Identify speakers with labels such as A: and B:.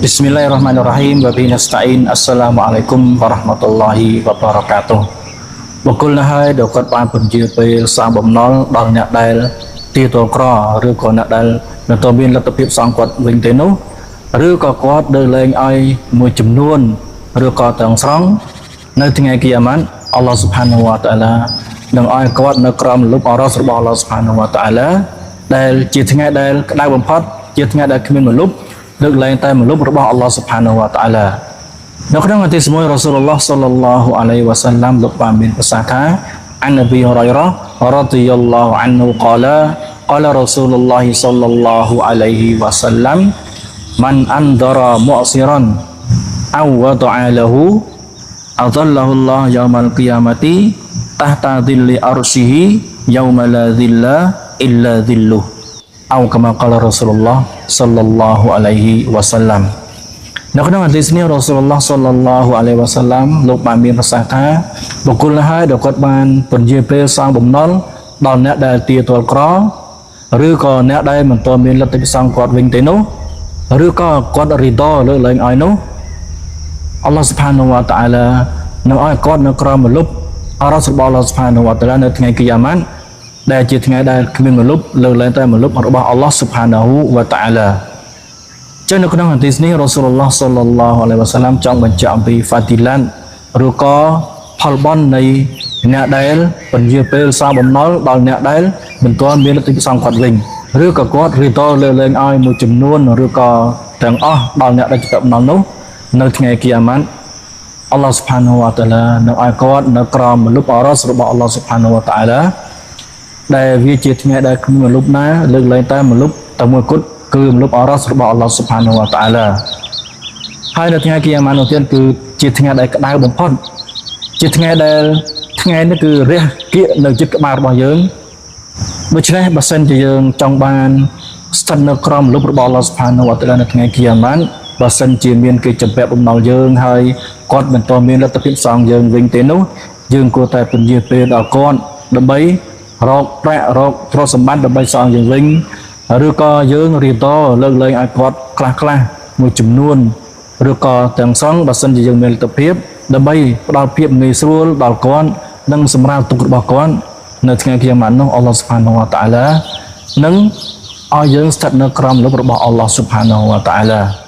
A: Bismillahirrahmanirrahim. Wa bihi nasta'in. Assalamualaikum warahmatullahi wabarakatuh. បុគ្គលណាហើយដែលគាត់បានពន្យាពេលសាងបំណុលដល់អ្នកដែលទីតក្រឬក៏អ្នកដែលនៅតែមានលទ្ធភាពសងគាត់វិញទេនោះឬក៏គាត់ដើរលែងឲ្យមួយចំនួនឬក៏ទាំងស្រុងនៅថ្ងៃគីយ៉ាម៉ាត់អល់ឡោះស៊ុបហានាហ៊ូវតាអាឡានឹងឲ្យគាត់នៅក្រោមលុបអរ៉ាសរបស់អល់ឡោះស៊ុបហានាហ៊ូវតាអាឡាដែលជាថ្ងៃដែលក្តៅបំផុតជាថ្ងៃដែលគ្មានមលុបលើកលែងតែមលុបរបស់អល់ឡោះស៊ុបហានាហ៊ូវតាអាឡានៅក្នុងហឌីសមួយរ៉ាស៊ូលឡោះសល្លឡោះអាឡៃហ៊ីវ៉ាសាឡាំលោកបានមានប្រសាសន៍ថាអាននប៊ីហ៊ុរ៉ៃរ៉ារ៉ាឌីយ៉ាឡោះអានហ៊ូកាឡាقال رسول الله صلى الله عليه وسلم من أنذر مؤسرا أو وضع له أظله الله يوم القيامة تحت ظل عرشه يوم لا ظل إلا ظله أو كما قال رسول الله صلى الله عليه وسلم នៅក្នុងហឌីសនេះរ៉ាស៊ូលឡោះសល្លឡោះអាឡៃហ៊ីវ៉ាសាឡាំលោកបានមានប្រសាសន៍ថាបុគ្គលណាហើយដែលគាត់បានពន្យាពេលសងបំណុលដល់អ្នកដែលទាទល់ក្រឬក៏អ្នកដែលមិនទាន់មានលទ្ធភាពសងគាត់វិញទេនោះឬក៏គាត់រីដលើកលែងឲ្យនោះអល់ឡោះស៊ុបហានាហ៊ូវតាអាឡានឹងឲ្យគាត់នៅក្រោមមលុបអរ៉ាសរបស់អល់ឡោះស៊ុបហានាហ៊ូវតាអាឡានៅថ្ងៃគីយ៉ាម៉ាត់ដែលជាថ្ងៃដែលគ្មានមលុបលើកលែងតែមលុបរបស់អល់ឡោះស៊ុបហានាហ៊ូវតាអាឡាចឹងនៅក្នុងហឌីសនេះរ៉ាស៊ូលឡោះសល្លឡោះអាឡៃហ៊ីវ៉ាសាឡាំចង់បញ្ជាក់អំពីហ្វាទីឡានឬក៏ផលបន់នៃអ្នកដែលពន្យាពេលសងបំណុលដល់អ្នកដែលមិនទាន់មានលទ្ធភាពសងគាត់វិញឬក៏គាត់រីតលើលែងឲ្យមួយចំនួនឬក៏ទាំងអស់ដល់អ្នកដែលជាបំណុលនោះនៅថ្ងៃគីយ៉ាម៉ាត់អល់ឡោះស៊ុបហានាហ៊ូវតាអាឡានឹងឲ្យគាត់នៅក្រោមមលុបអរ៉ាសរបស់អល់ឡោះស៊ុបហានាហ៊ូវតាអាឡាដែលវាជាថ្ងៃដែលគ្មានមលុបណាលើកលែងតែមលុបតែមួយគត់គឺមលុបអរ៉ាសរបស់អល់ឡោះស៊ុបហានាហ៊ូវតាអាឡាហើយនៅថ្ងៃគីយ៉ាម៉ាត់នោះទៀតគឺជាថ្ងៃដែលក្តៅបំផុតជាថ្ងៃដែលថ្ងៃនេះគឺរះគៀកនៅជិតក្បាលរបស់យើងដូច្នេះបើសិនជាយើងចង់បានស្ថិតនៅក្រោមលុបរបស់អល់ឡោះស៊ុបហានាហ៊ូវតាអាឡានៅថ្ងៃគីយ៉ាម៉ាត់បើសិនជាមានគេចម្ពាក់បំណុលយើងហើយគាត់មិនទាន់មានលទ្ធភាពសងយើងវិញទេនោះយើងគួរតែពន្យាពេលដល់គាត់ដើម្បីរកប្រាក់រកទ្រព្យសម្បត្តិដើម្បីសងយើងវិញឬក៏យើងរៀបតលើកលែងឲ្យគាត់ខ្លះមួយចំនួនឬក៏ទាំងសងបើសិនជាយើងមានលទ្ធភាពដើម្បីផ្ដល់ភាពងាយស្រួលដល់គាត់និងសម្រាប់ទុករបស់គាត់នៅថ្ងៃគីយ៉ាម៉ាត់នោះអល់ឡោះស៊ុបហានាហ៊ូវតាអាឡានឹងឲ្យយើងស្ថិតនៅក្រោមលុបរបស់អល់ឡោះស៊ុបហានាហ៊ូវតាអាឡា